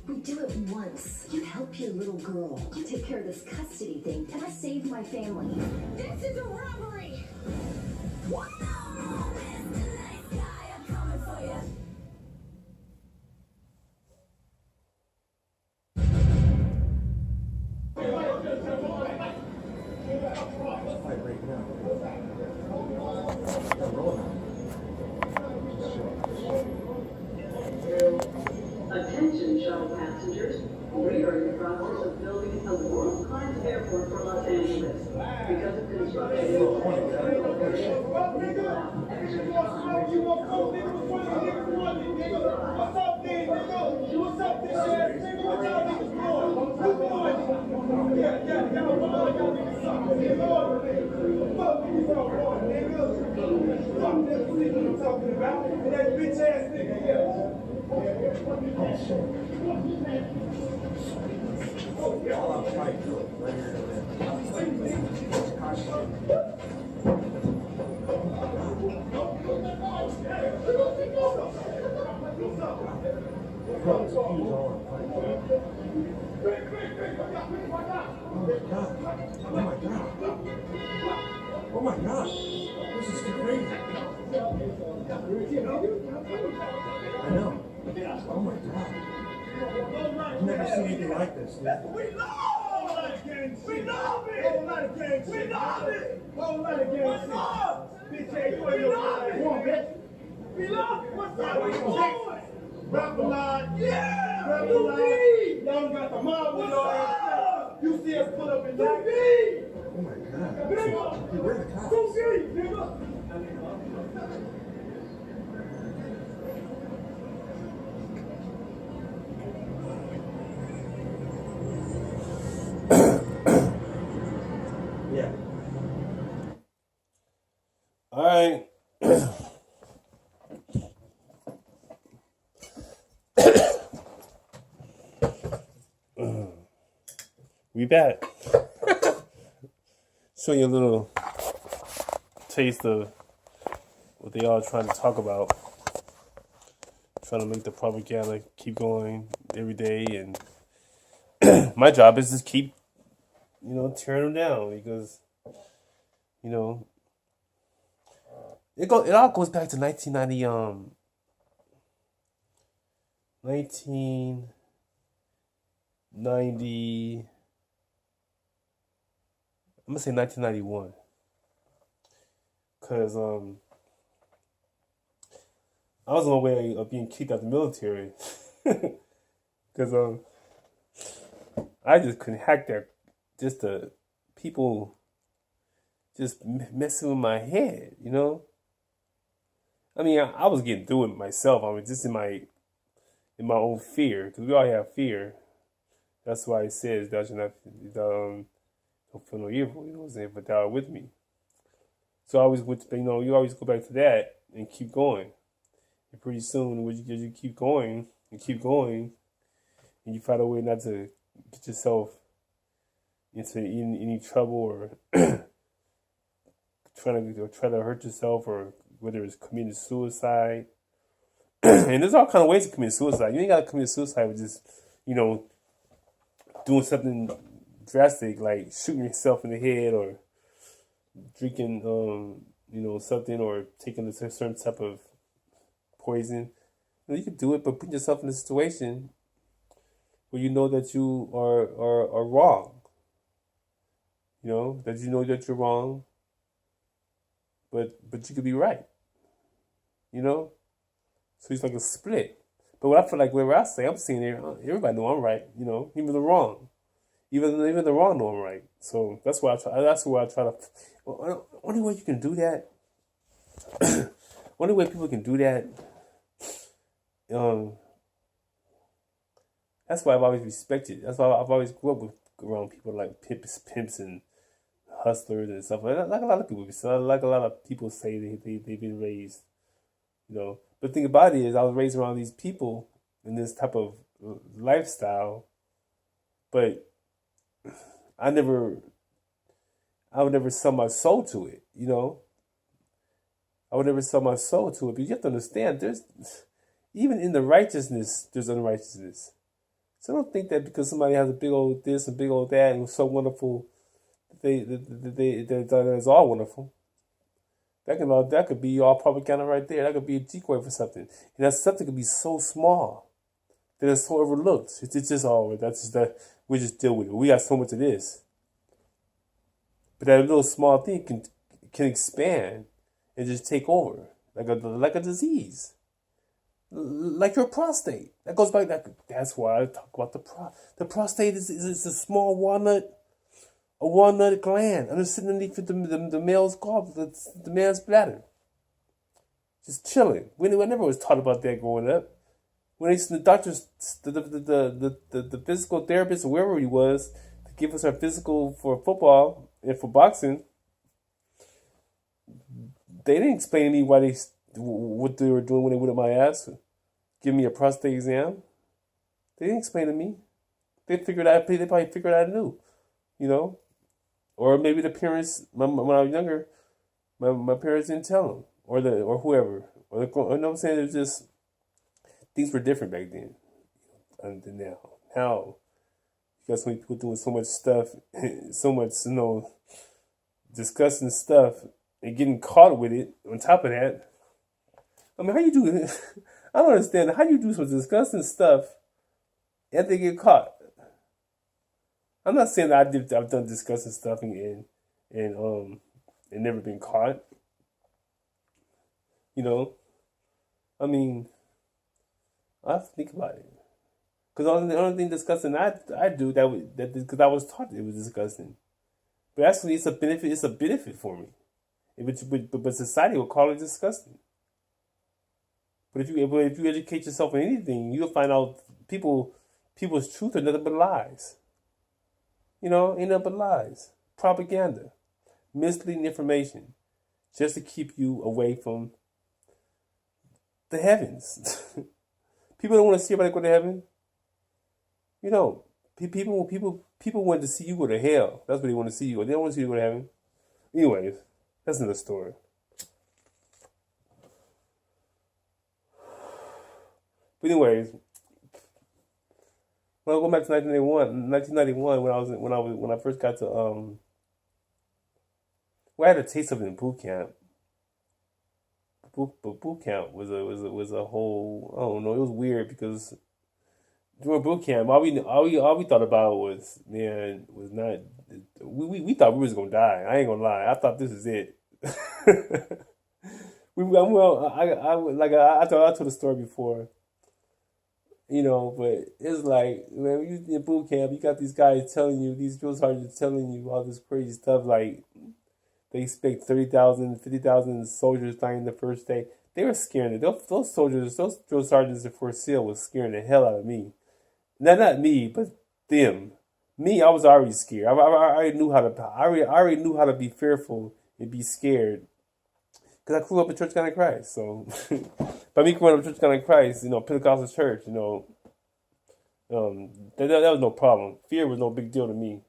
We do it once. You help your little girl. You take care of this custody thing, and I save my family. This is a robbery! What? I'm coming for you. Attention, shuttle passengers. We are in the process of building a world-class airport for Los Angeles. Because of construction, we will allow extra time. What's up, nigga? What's up, this shit? Nigga, what y'all niggas doing? Who doing? Yeah, y'all niggas suck. Fuck niggas all wrong, nigga. Fuck this nigga I'm talking about. And that bitch ass nigga, yeah. Oh, yeah. All I'm trying to do right here. Oh my God. This is too crazy. I know. Oh my God. I've never seen anything like this, dude. We love it! We love it! Whole lot of gang shit. We love it! Whole lot of gang shit. What's up? Bitch, hey, you ain't no bitch. We love it! What's up? What you doing? Rap a lot. Yeah! Rap a lot. Y'all got the mob with your ass. You see us pull up in that. Oh my God. Dude, where the cops? Nigga. Yeah. All right. We back. Show you a little taste of what they all trying to talk about. Trying to make the propaganda keep going every day, and my job is to keep, tearing them down because, it all goes back to 1990. 1990. I'm gonna say 1991, cause I was on my way of being kicked out of the military, cause I just couldn't hack that. Just the people just messing with my head, I mean, I was getting through it myself. I was just in my own fear, because we all have fear. That's why it says thou shalt not don't feel no evil, you know what I'm saying? But thou art with me. So I always went to, you always go back to that and keep going. And pretty soon, as you keep going and keep going, and you find a way not to get yourself into any trouble or try to hurt yourself, or whether it's committing suicide. And there's all kind of ways to commit suicide. You ain't got to commit suicide with just, doing something drastic like shooting yourself in the head, or drinking, something, or taking a certain type of poison. You can do it, but put yourself in a situation where you know that you are wrong. That you know that you're wrong, but you could be right. So it's like a split. But what I feel like wherever I say, I'm seeing everybody know I'm right. Even the wrong. Even the wrong know I'm right. So that's why I try. That's why I try to. Well, only way you can do that. Only way people can do that. That's why I've always respected. That's why I've always grew up around people like pimps and hustlers and stuff like that. Like a lot of people. Like a lot of people say they've been raised. But the thing about it is, I was raised around these people in this type of lifestyle, but I would never sell my soul to it, I would never sell my soul to it. But you have to understand, even in the righteousness, there's unrighteousness. So don't think that because somebody has a big old this and big old that and was so wonderful, that it's all wonderful. That could be all propaganda right there. That could be a decoy for something. And that something could be so small that it's so overlooked. It's just that's just that we just deal with it. We got so much of this, but that little small thing can expand and just take over like a disease, like your prostate. That goes back. That's why I talk about the prostate is a small walnut. A walnut gland underneath the male's the man's bladder. Just chilling. I never was taught about that growing up. When the doctors, the physical therapist or wherever he was, to give us our physical for football and for boxing, they didn't explain to me what they were doing when they went up my ass, give me a prostate exam. They didn't explain to me. They probably figured I knew, you know. Or maybe the parents, when I was younger, my parents didn't tell them, or whoever, you know what I'm saying? It's just things were different back then than now. Now you got so many people doing so much stuff, so much disgusting stuff, and getting caught with it. On top of that, I mean, how you do it? I don't understand how you do some disgusting stuff and they get caught. I'm not saying that I've done disgusting stuff and never been caught. You know, I mean, I have to think about it. Because the only thing disgusting I do that because I was taught it was disgusting. But actually, it's a benefit. It's a benefit for me. But society will call it disgusting. But if you educate yourself in anything, you'll find out people's truth are nothing but lies. You know, ain't nothing but lies, propaganda, misleading information, just to keep you away from the heavens. People don't want to see everybody go to heaven. You know, people want to see you go to hell. That's what they want to see you. They don't want to see you go to heaven. Anyways, that's another story. But anyways, when I go back to 1991, when I first got to well, I had a taste of it in boot camp. Boot camp was a whole, I don't know, it was weird because during boot camp, all we thought about was not we thought we was gonna die. I ain't gonna lie, I thought this is it. I told the story before. You know, but it's like, man, when you in boot camp, you got these guys telling you, these drill sergeants telling you all this crazy stuff, like they expect 30,000, 50,000 soldiers dying the first day. They were scaring it. Those soldiers, those drill sergeants in Fort Sill was scaring the hell out of me. Not me, but them. Me, I was already scared. I already knew how to be fearful and be scared. Because I grew up in Church God in Christ. So, by me growing up in Church God in Christ, Pentecostal church, that was no problem. Fear was no big deal to me.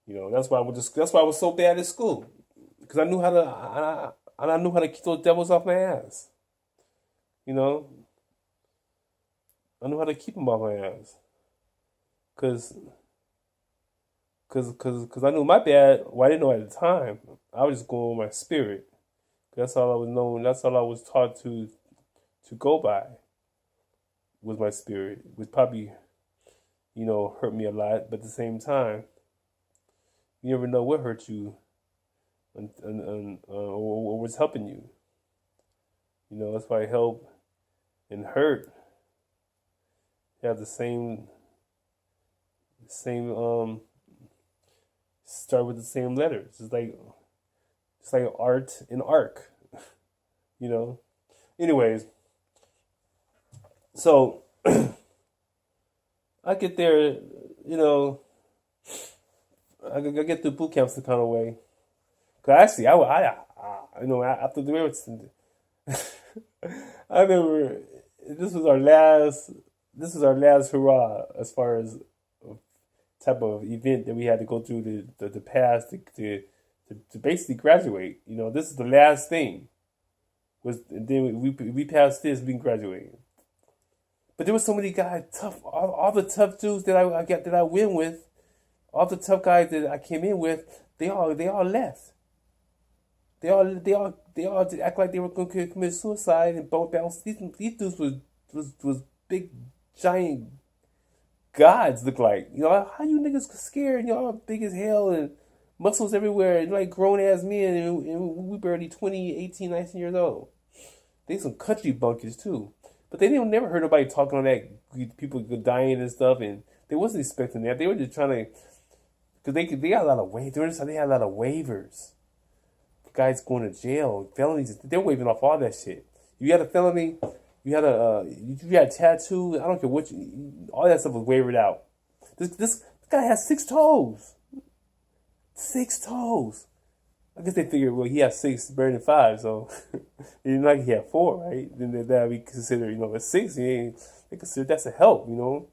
That's why I was so bad at school. Because I knew how to keep those devils off my ass. I knew how to keep them off my ass. Because I knew my bad. Well, I didn't know at the time. I was just going with my spirit. That's all I was known. That's all I was taught to go by. Was my spirit, which probably, hurt me a lot. But at the same time, you never know what hurt you, or what's helping you. That's why help and hurt have the same. Start with the same letters. It's like art and arc, Anyways, so I get there, I get through boot camps the kind of way. Cause actually, after the marriage, I remember this was our last hurrah as far as type of event that we had to go through to pass to basically graduate. This is the last thing. Then we passed this, we can graduate. But there were so many guys, tough, all the tough dudes that that I went with, all the tough guys that I came in with, they all left. They all act like they were going to commit suicide and bounce. These dudes was big, giant gods. Look like, you know, how you niggas scared? Y'all big as hell and muscles everywhere, and like grown ass men, and we barely 20, 18, 19 years old. They some country bunkers too. But they never heard nobody talking on that, people dying and stuff, and they wasn't expecting that. They were just trying to, because they got a lot of waivers. They had a lot of waivers. Guys going to jail, felonies. They're waiving off all that shit. You had a felony, you had a tattoo. I don't care what, all that stuff was waived out. This guy has 6 toes. 6 toes. I guess they figured, well, he has 6, better than 5, so it's not like he had 4, right? Then that would be considered, you know, a 6. They consider that's a help, you know.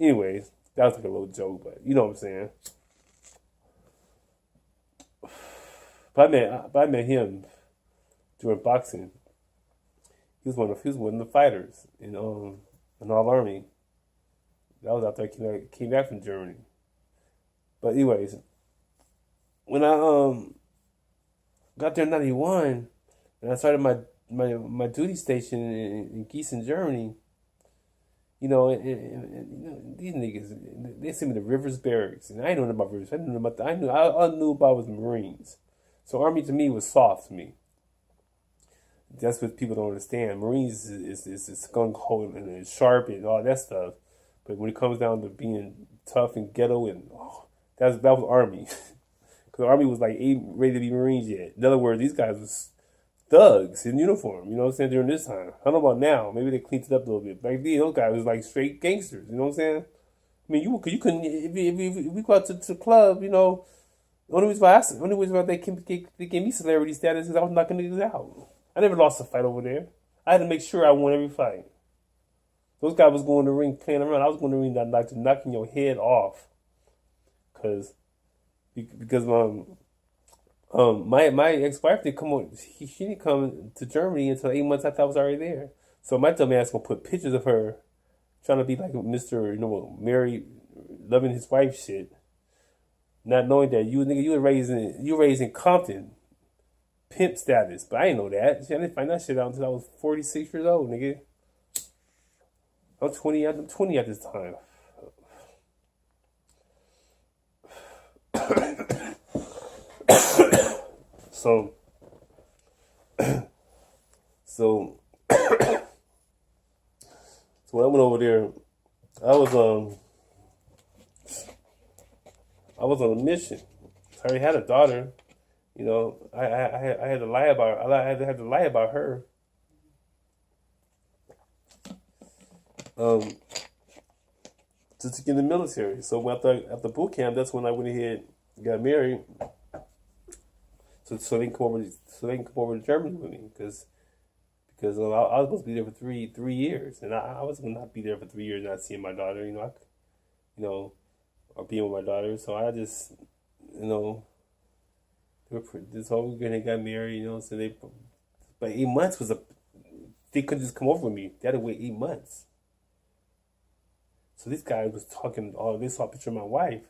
Anyways, that was like a little joke, but you know what I'm saying. But I met him during boxing. He was one of the fighters in All Army. That was after I came back from Germany. But anyways, when I got there in '91, and I started my duty station in Gießen, Germany. You know, and you know, these niggas, they sent me to Rivers Barracks, and I didn't know about Rivers. I knew all I knew about was Marines. So Army to me was soft to me. That's what people don't understand. Marines is skunk ho and it's sharp and all that stuff, but when it comes down to being tough and ghetto and that was Army. Because Army was like ain't ready to be Marines yet. In other words, these guys was thugs in uniform, you know what I'm saying, during this time. I don't know about now. Maybe they cleaned it up a little bit. Back then, those guys was like straight gangsters, you know what I'm saying? I mean, you couldn't, if we go out to the club, you know, the only reason why they gave me celebrity status is I was knocking niggas out. I never lost a fight over there. I had to make sure I won every fight. Those guys was going to the ring playing around. I was going to the ring like knocking your head off. Because my ex-wife didn't come on. She didn't come to Germany until 8 months after I was already there. So my dumb ass gonna put pictures of her trying to be like Mr. You know, married, loving his wife shit, not knowing that you were raised in Compton, pimp status. But I didn't know that. I didn't find that shit out until I was 46 years old, nigga. I'm 20 at this time. So when I went over there, I was on a mission. I already had a daughter, you know. I had to lie about her. Just to get in the military. So after boot camp, that's when I went ahead and got married. So they can come over to Germany with me because I was supposed to be there for three years, and I was going to not be there for 3 years not seeing my daughter, or being with my daughter. So I just, this whole weekend they got married, so but 8 months they couldn't just come over with me. They had to wait 8 months. So this guy was talking, they saw a picture of my wife,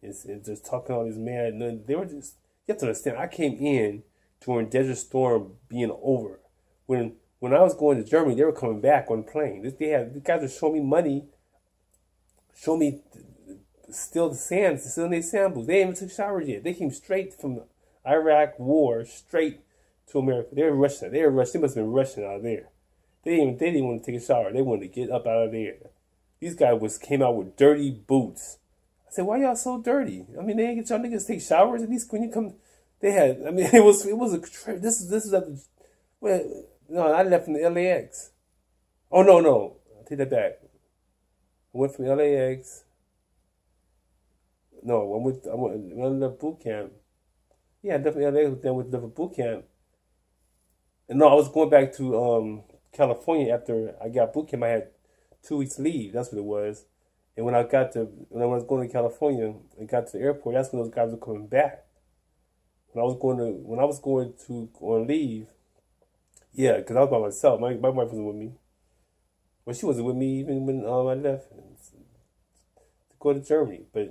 and just talking all this mad, and they were just, you have to understand, I came in during Desert Storm being over. When I was going to Germany, they were coming back on plane. These guys were showing me money, showing me still in their sand boots. They ain't even took showers yet. They came straight from the Iraq war, straight to America. They were rushing. They must have been rushing out of there. They didn't want to take a shower. They wanted to get up out of there. These guys came out with dirty boots. I said, why y'all so dirty? I mean, they ain't get y'all niggas to take showers. At least when you come, they had. I mean, it was a. This is at the. Well, no, I left from the LAX. Oh no, I take that back. I went from LAX. No, I left boot camp. Yeah, I definitely LAX. Then with boot camp. And no, I was going back to California after I got boot camp. I had 2 weeks leave. That's what it was. And when I was going to California and got to the airport, that's when those guys were coming back. When I was going on leave, yeah, because I was by myself. My wife wasn't with me. Well, she wasn't with me even when I left to go to Germany. But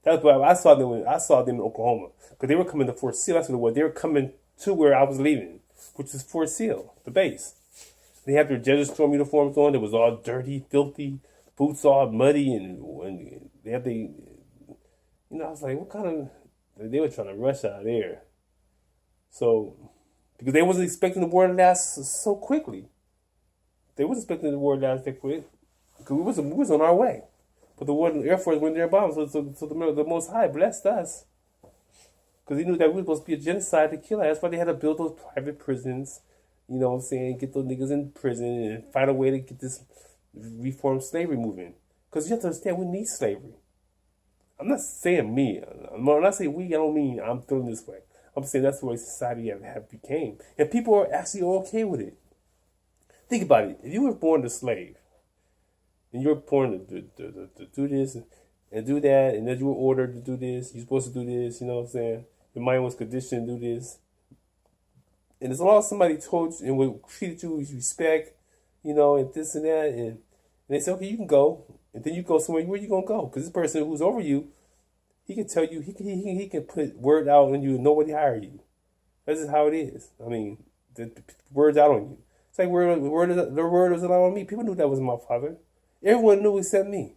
that's why I saw them in Oklahoma because they were coming to Fort Sill. That's what it was. They were coming to where I was leaving, which is Fort Sill, the base. They had their Desert Storm uniforms on. It was all dirty, filthy, boots all muddy, and they had I was like, what kind of? They were trying to rush out of there. So, because they wasn't expecting the war to last so quickly. They wasn't expecting the war to last that quick. Because we was on our way. But the Air Force went there and bombed. So the Most High blessed us. Because he knew that we were supposed to be a genocide to kill us. That's why they had to build those private prisons. You know what I'm saying? Get those niggas in prison and find a way to get this reform slavery moving. Because you have to understand, we need slavery. I'm not saying me. When I say we, I don't mean I'm feeling this way. I'm saying that's the way society have became. And people are actually okay with it. Think about it. If you were born a slave, and you were born to do this and do that, and then you were ordered to do this, you're supposed to do this, you know what I'm saying? Your mind was conditioned to do this. And as long as somebody told you and would treated you with respect, and this and that, and they say, okay, you can go. And then you go somewhere, where you going to go? Because this person who's over you, he can tell you, he can put word out on you and nobody hire you. That's just how it is. I mean, the word's out on you. It's like the word was out on me. People knew that was my father. Everyone knew except me.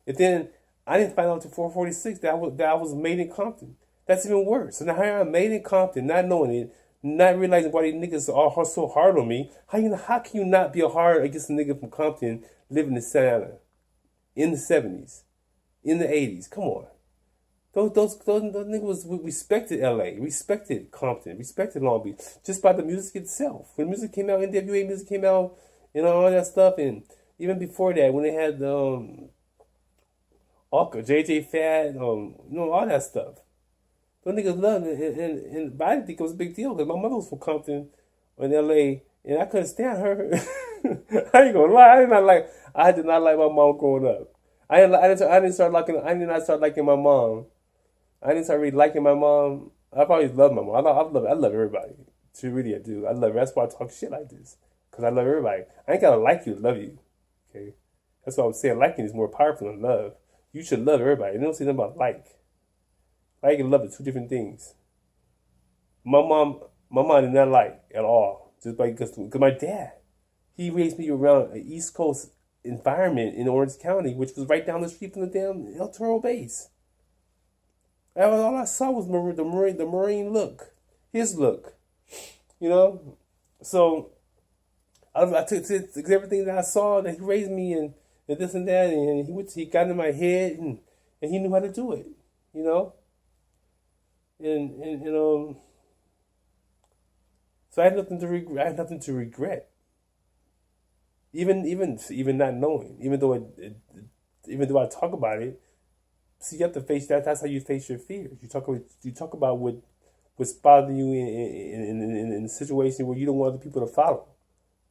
And then I didn't find out until 446 that I was made in Compton. That's even worse. So now here I'm made in Compton, not knowing it, not realizing why these niggas are so hard on me. How can you not be hard against a nigga from Compton living in Santa in the 70s, in the 80s? Come on. Those niggas respected LA, respected Compton, respected Long Beach, just by the music itself. When music came out, NWA music came out, all that stuff, and even before that, when they had JJ Fad, all that stuff. Those niggas loved it, but I didn't think it was a big deal because my mother was from Compton in LA, and I couldn't stand her. I ain't gonna lie, I did not like my mom growing up. I did not start liking my mom. I didn't start really liking my mom. I've always loved my mom. I love everybody. Really, I do. I love her. That's why I talk shit like this. Because I love everybody. I ain't gotta like you to love you. Okay? That's what I'm saying. Liking is more powerful than love. You should love everybody. You don't say nothing about like. Like and love are two different things. My mom did not like at all. Just because my dad, he raised me around an East Coast environment in Orange County, which was right down the street from the damn El Toro base. All I saw was the Marine look, his look, So I took everything that I saw that he raised me and this and that, and he got in my head and he knew how to do it, So I had nothing to regret. Even not knowing, even though I talk about it. See, you have to face that. That's how you face your fears. You talk about what's bothering you in a situation where you don't want other people to follow.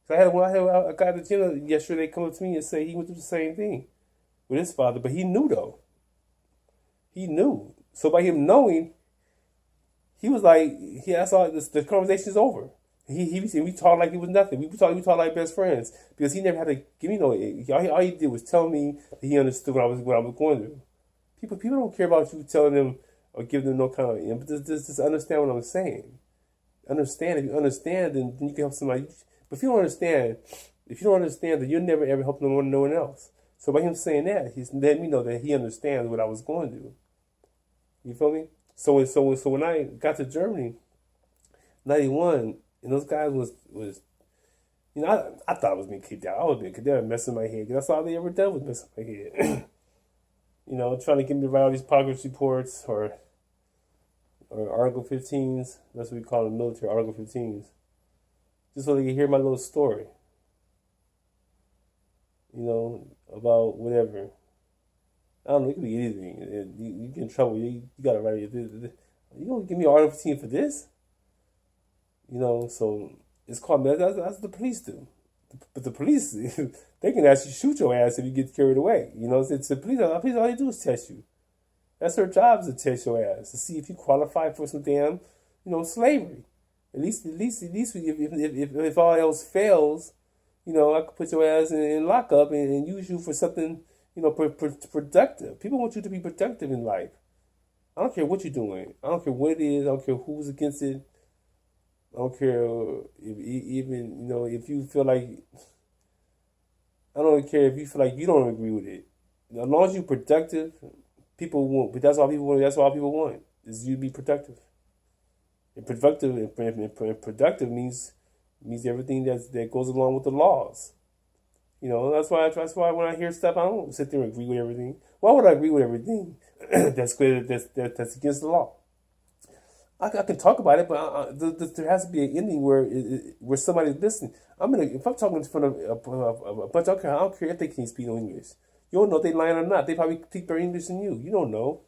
So I had a guy at the gym yesterday come up to me and say he went through the same thing with his father, but he knew though. He knew. So by him knowing, he was like, that's all. The conversation's over. We talked like it was nothing. We talked like best friends because he never had to give me no. All he did was tell me that he understood what I was going through. People don't care about you telling them or giving them no kind of. But just understand what I'm saying. Understand. If you understand, then you can help somebody. But if you don't understand, then you'll never ever help no one else. So by him saying that, he's let me know that he understands what I was going through. You feel me? So when I got to Germany, 91, and those guys was I thought I was being kicked out. I was being kicked out, messing my head. That's all they ever done was messing my head. Trying to get me to write all these progress reports or Article 15s. That's what we call them, military Article 15s. Just so they can hear my little story. About whatever. I don't know, it could be anything. You get in trouble. You got to write it. You don't give me an Article 15 for this? So it's called, that's what the police do. But the police, they can actually shoot your ass if you get carried away. It's the police, all they do is test you. That's their job, is to test your ass, to see if you qualify for some damn, slavery. At least if all else fails, I could put your ass in lockup and use you for something, productive. People want you to be productive in life. I don't care what you're doing. I don't care what it is. I don't care who's against it. I don't care if even, if you feel like, I don't care if you feel like you don't agree with it. As long as you're productive, people want, but that's all people want. That's all people want, is you to be productive. And productive means everything that goes along with the laws. That's why when I hear stuff, I don't sit there and agree with everything. Why would I agree with everything that's good, that's against the law? I can talk about it, but there has to be an ending where somebody's listening. If I'm talking in front of a bunch, I don't care if they can't speak no English. You don't know if they lying or not. They probably speak better English than you. You don't know.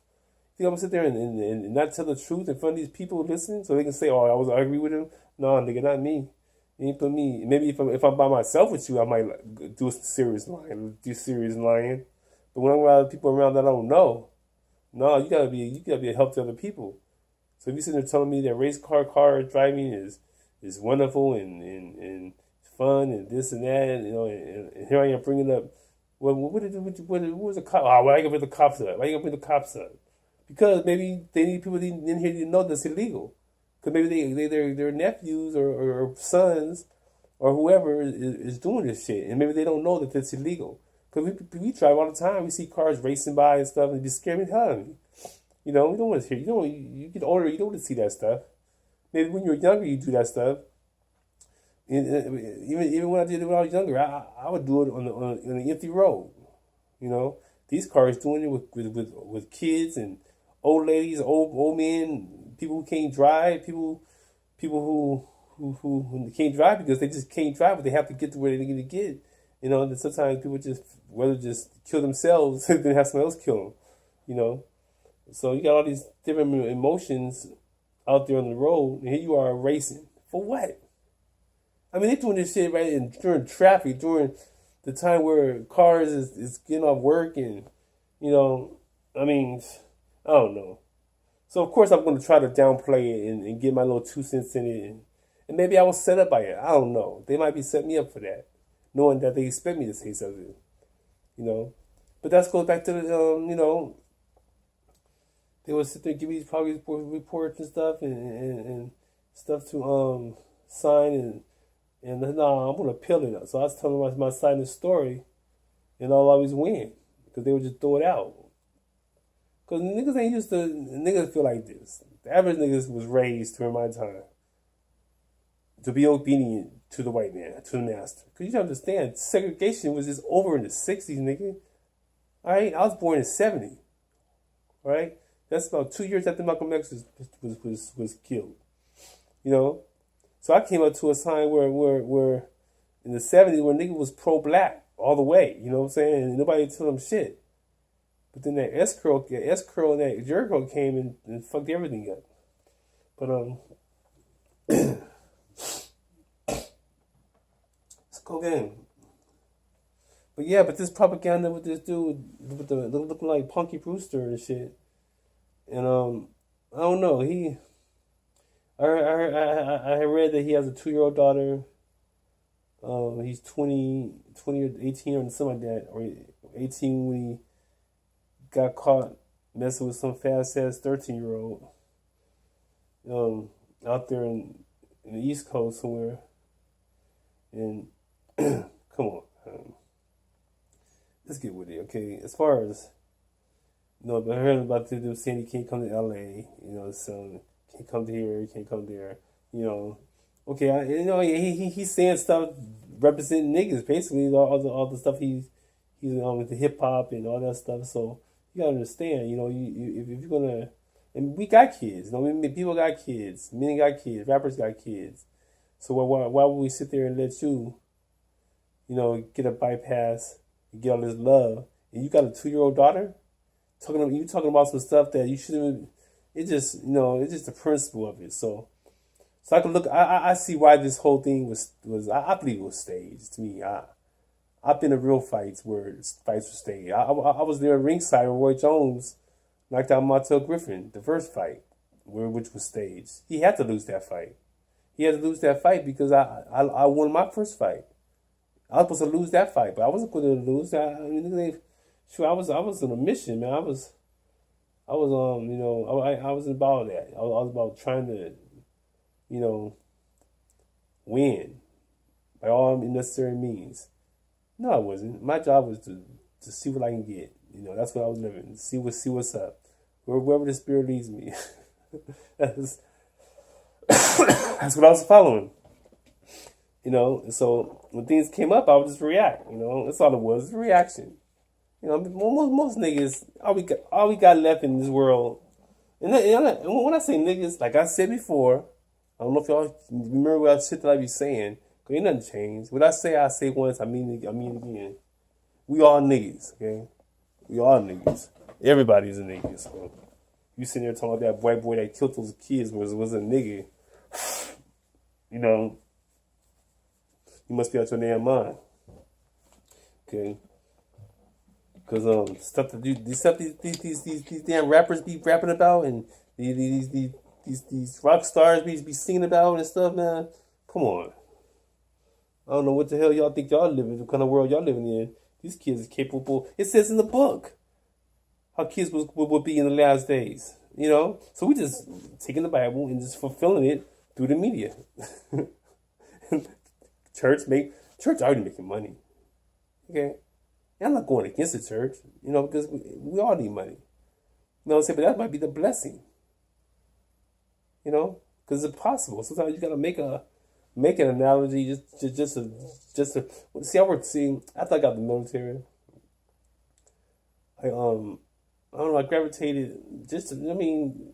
You think I'm gonna sit there and not tell the truth in front of these people listening so they can say, "Oh, I agree with him." No, nigga, not me. It ain't for me. Maybe if I'm by myself with you, I might do serious lying. But when I'm around people around that I don't know, no, you gotta be a help to other people. So if you're sitting there telling me that race car driving is wonderful and fun and this and that, and here I am bringing up, what was the cop? Why you gonna bring the cops up? Why you gonna bring the cops up? Because maybe they need people in here to know that's illegal. Because maybe their nephews or sons or whoever is doing this shit, and maybe they don't know that that's illegal. Because we drive all the time, we see cars racing by and stuff, and it just scares me hell out of me. We don't want to hear. You get older, you don't want to see that stuff. Maybe when you're younger, you do that stuff. And even when I did it when I was younger, I would do it on an empty road. These cars doing it with kids and old ladies, old men, people who can't drive, people who can't drive because they just can't drive, but they have to get to where they need to get. And sometimes people just kill themselves than have someone else kill them. So you got all these different emotions out there on the road, and here you are racing. For what? I mean, they're doing this shit right during traffic, during the time where cars is getting off work, and, I don't know. So, of course, I'm going to try to downplay it and get my little 2 cents in it, and maybe I was set up by it. I don't know. They might be setting me up for that, knowing that they expect me to say something, But that goes back to the, they would sit there and give me progress reports and stuff and stuff to sign and no, I'm gonna appeal it. So I was telling my side of the story, and I'll always win because they would just throw it out. Because niggas ain't used to niggas feel like this. The average niggas was raised during my time to be obedient to the white man, to the master. Because you don't understand, segregation was just over in the 60s, nigga. All right, I was born in 70. All right. That's about 2 years after Malcolm X was killed. So I came up to a time where in the 70s where nigga was pro-black all the way, you know what I'm saying? And nobody told them shit. But then that S-curl and that Jericho came and fucked everything up. But let's go again. But yeah, this propaganda with this dude with the looking like Punky Brewster and shit. And I don't know. I read that he has a 2-year-old daughter. He's 20 or 18 or something like that, or 18 when he got caught messing with some fast ass 13-year-old. Out there in the East Coast somewhere. And come on, let's get with it, okay? As far as but I heard about them saying he can't come to LA, so can't come to here, can't come there, Okay, he's saying stuff representing niggas, basically all the stuff he's with the hip hop and all that stuff. So you gotta understand, if you're gonna, and we got kids, people got kids, men got kids, rappers got kids. So why would we sit there and let you, get a bypass and get all this love, and you got a 2-year-old daughter? You talking about some stuff that you shouldn't. It's just the principle of it. So I can look. I see why this whole thing was. I believe it was staged. To me, I've been in real fights where fights were staged. I was there ringside when Roy Jones knocked out Montel Griffin, the first fight, which was staged. He had to lose that fight. He had to lose that fight because I won my first fight. I was supposed to lose that fight, but I wasn't going to lose. I was on a mission, man. I wasn't about that. I was about trying to, you know, win by all necessary means. No, I wasn't. My job was to see what I can get. That's what I was living. See what's up. Wherever the spirit leads me. that's what I was following. And so when things came up, I would just react. That's all it was, a reaction. Most niggas, all we got left in this world. And when I say niggas, like I said before, I don't know if y'all remember what shit that I be saying. Cause ain't nothing changed. What I say once, I mean it again. We all niggas, okay? We all niggas. Everybody's a nigga. So you sitting there talking about that white boy that killed those kids was a nigga. You must be out your damn mind. Okay? Because stuff that these damn rappers be rapping about and these rock stars be singing about and stuff, man. Come on. I don't know what the hell y'all think y'all living, what kind of world y'all living in. These kids are capable. It says in the book how kids would be in the last days. So we just taking the Bible and just fulfilling it through the media. Church already making money. Okay? And I'm not going against the church, because we all need money. You know what I'm saying? But that might be the blessing. Because it's possible. Sometimes you gotta make an analogy just to see. After I got the military, I don't know. I gravitated it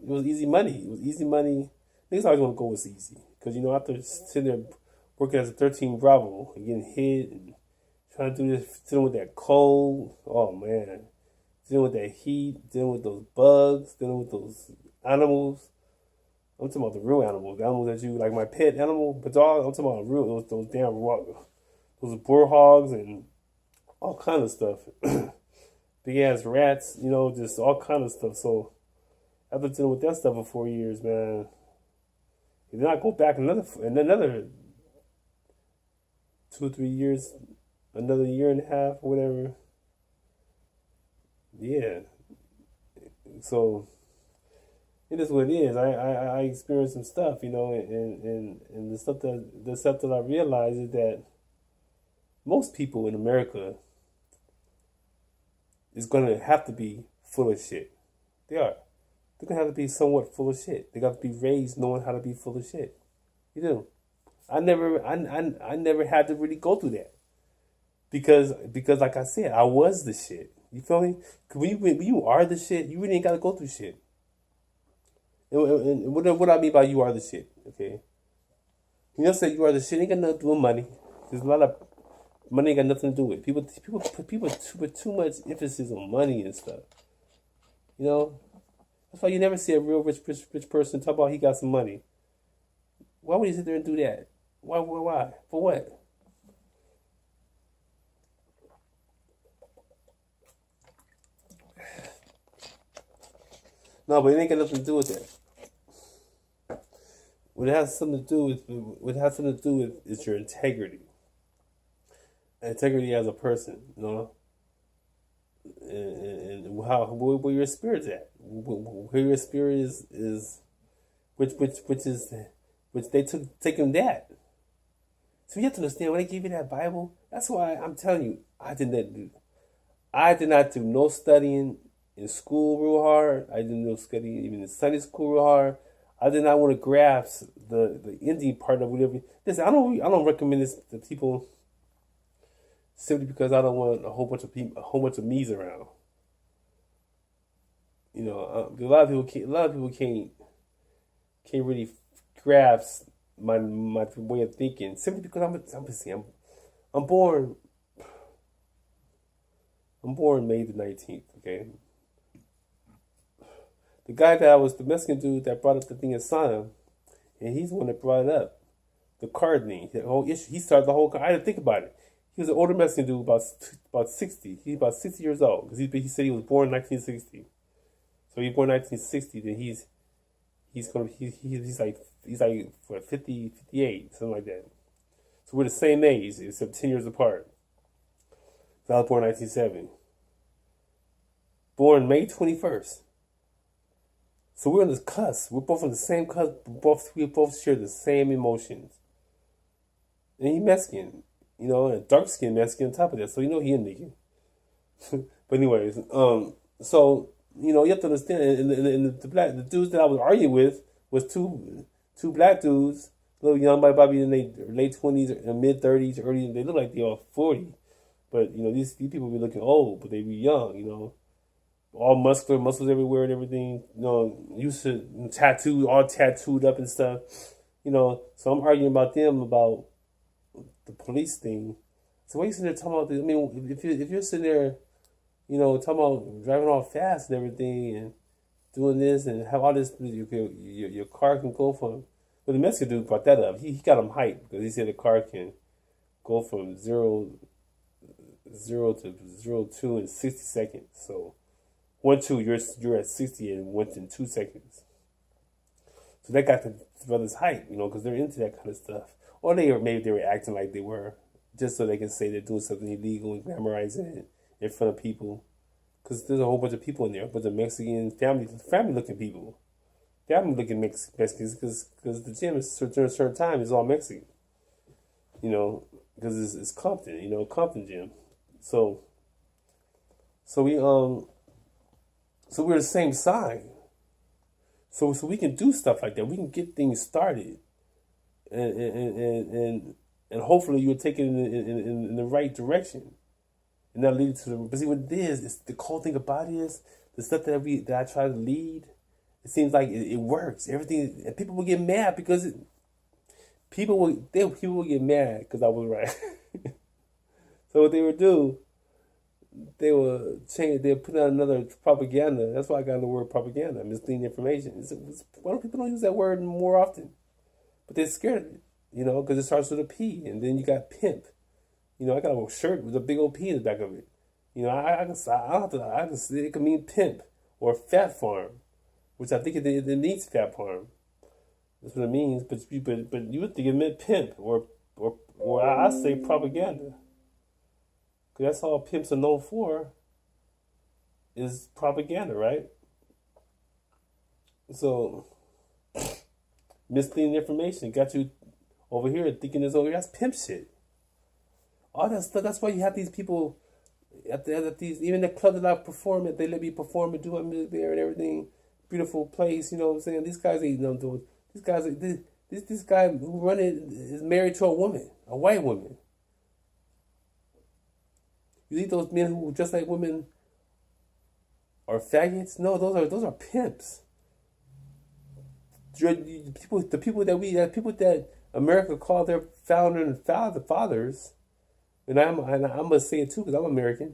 was easy money. It was easy money. Niggas always want to go what's easy because after sitting there working as a 13 Bravo and getting hit and trying to do this, dealing with that cold. Oh man, dealing with that heat, dealing with those bugs, dealing with those animals. I'm talking about the real animals, the animals that you like. My pet animal, but dog. I'm talking about real those damn those boar hogs and all kind of stuff. Big ass rats, just all kind of stuff. So after dealing with that stuff for 4 years, man, and then I go back another 2 or 3 years, another year and a half, or whatever. Yeah. So it is what it is. I experienced some stuff, and the stuff that I realized is that most people in America is gonna have to be full of shit. They are. They're gonna have to be somewhat full of shit. They got to be raised knowing how to be full of shit. You do. I never had to really go through that because like I said, I was the shit. You feel me? When you are the shit, you really ain't gotta go through shit. And what I mean by you are the shit, okay? When you say you are the shit, ain't got nothing to do with money. There's a lot of money ain't got nothing to do with it. People put too much emphasis on money and stuff. That's why you never see a real rich person talk about he got some money. Why would he sit there and do that? Why? For what? No, but it ain't got nothing to do with that. What it has something to do with is your integrity. Integrity as a person, and where your spirit's at, where your spirit is, which they taking that. So you have to understand when they give you that Bible. That's why I'm telling you, I did not do no studying in school real hard. I didn't do studying even in Sunday school real hard. I did not want to grasp the ending part of whatever. Listen, I don't recommend this to people simply because I don't want a whole bunch of me's around. A lot of people can't really grasp my way of thinking simply because I'm born May the 19th. Okay. The guy the Mexican dude that brought up the thing in Sana, and he's the one that brought it up. The card thing, the whole issue. He started the whole. I had to think about it. He was an older Mexican dude, about 60. He's about 60 years old because he said he was born in 1960. So he's born in 1960. Then he's like what, 50, 58, something like that. So we're the same age, except 10 years apart. So I was born in 1970. Born May 21st. So we're on this cusp. We're both on the same cusp. We both share the same emotions. And he's Mexican, you know, and dark skinned Mexican on top of that. So you know he a nigga. But anyways, so you know you have to understand, and the dudes that I was arguing with was two black dudes, a little young, probably in their late 20s and mid 30s, early. They look like they are 40, but you know these people be looking old, but they be young, you know, all muscular, muscles everywhere and everything. You know, used to all tattooed up and stuff. You know, so I'm arguing about them about the police thing. So why are you sitting there talking about this? I mean, if you're sitting there, you know, talking about driving all fast and everything and doing this and have all this, your car can go from. But the Mexican dude brought that up. He got him hyped because he said the car can go from zero to 0 in 60 seconds. So 1 2 you're at 60 and went in 2 seconds. So that got the brothers hyped, you know, because they're into that kind of stuff. Or maybe they were acting like they were, just so they can say they're doing something illegal and glamorizing it in front of people. Because there's a whole bunch of people in there, a bunch of Mexican family-looking people. Family-looking Mexicans, because the gym is during a certain time is all Mexican. You know, because it's Compton, you know, Compton gym. So we're the same side. So we can do stuff like that. We can get things started. And hopefully you'll take it in the right direction, and that leads to the. But see what it is the cool thing about it is the stuff that I try to lead. It seems like it works. Everything, and people will get mad because people will get mad because I was right. So what they would do, they will change. They'll put out another propaganda. That's why I got the word propaganda, misleading information. Why don't people use that word more often? But they're scared of it, you know, because it starts with a P, and then you got pimp. You know, I got a shirt with a big old P in the back of it. You know, I can see it could mean pimp or fat farm, which I think it needs fat farm. That's what it means. But you would think it meant pimp or I say propaganda, because that's all pimps are known for is propaganda, right? So. Misleading information got you over here thinking this over here. That's pimp shit. All that stuff. That's why you have these people at these, even the club that I perform at. They let me perform and do music there and everything. Beautiful place, you know what I'm saying. These guys ain't nothing doing. These guys, this guy who run it is married to a woman, a white woman. You think those men who just like women are faggots? No, those are pimps. The people that America called their founder and fathers, and I'm gonna say it too because I'm American.